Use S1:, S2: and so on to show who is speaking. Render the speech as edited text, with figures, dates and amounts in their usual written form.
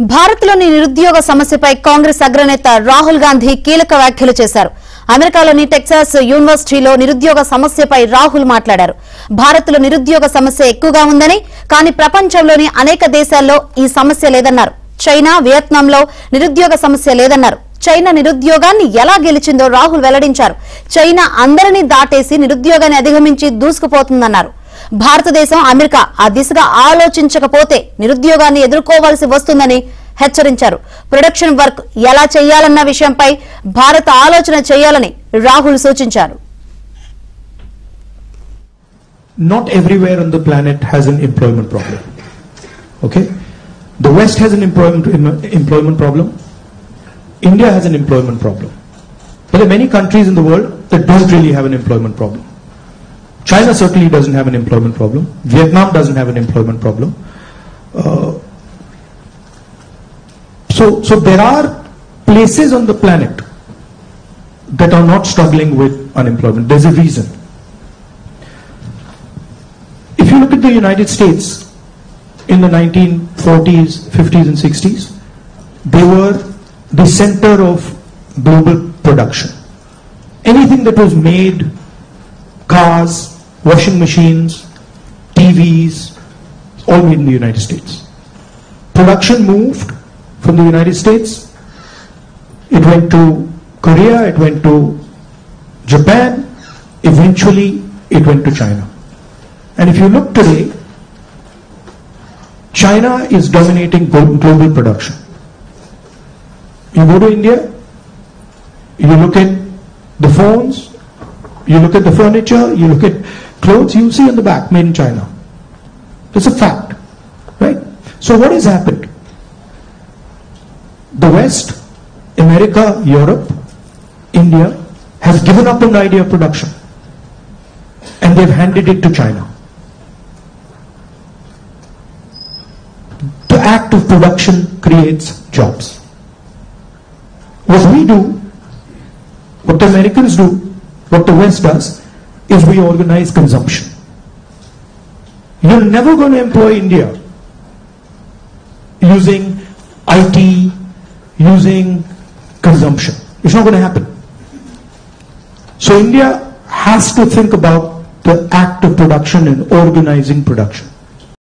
S1: భారత్లోని నిరుద్యోగ సమస్యపై కాంగ్రెస్ అగ్రనేత రాహుల్ గాంధీ కీలక వ్యాఖ్యలు చేశారు. అమెరికాలోని టెక్సాస్ యూనివర్సిటీలో నిరుద్యోగ సమస్యపై రాహుల్ మాట్లాడారు. భారత్లో నిరుద్యోగ సమస్య ఎక్కువగా ఉందని, కానీ ప్రపంచంలోని అనేక దేశాల్లో ఈ సమస్య లేదన్నారు. చైనా, వియత్నాంలో నిరుద్యోగ సమస్య లేదన్నారు. చైనా నిరుద్యోగాన్ని ఎలా గెలిచిందో రాహుల్ వెల్లడించారు. చైనా అందరినీ దాటేసి నిరుద్యోగాన్ని అధిగమించి దూసుకుపోతుందన్నారు. భారతదేశం, అమెరికా ఆ దిశగా ఆలోచించకపోతే నిరుద్యోగాన్ని ఎదుర్కోవాల్సి వస్తుందని హెచ్చరించారు. ప్రొడక్షన్ వర్క్ ఎలా చేయాలన్న విషయంపై భారత ఆలోచన చేయాలని రాహుల్ సూచించారు.
S2: Not everywhere on the planet has an employment problem. Okay? The West has an employment problem. India has an employment problem. But there are many countries in the world that don't really have an employment problem. China certainly doesn't have an employment problem. Vietnam doesn't have an employment problem. So there are places on the planet that are not struggling with unemployment. There's a reason. If you look at the United States in the 1940s, 50s and 60s, they were the center of global production. Anything that was made, cars, washing machines, TVs, all made in the United States. Production moved from the United States, it went to Korea, it went to Japan, eventually it went to China. And if you look today, China is dominating global production. You go to India, you look at the phones, you look at the furniture, you look at clothes, you see on the back, made in China. It's a fact, right? So what has happened? The West, America, Europe, India has given up on the idea of production and they've handed it to China. The act of production creates jobs. What we do, what the Americans do, what the West does, is we organize consumption. You're never going to employ India using IT, using consumption. It's not going to happen. So India has to think about the act of production and organizing production.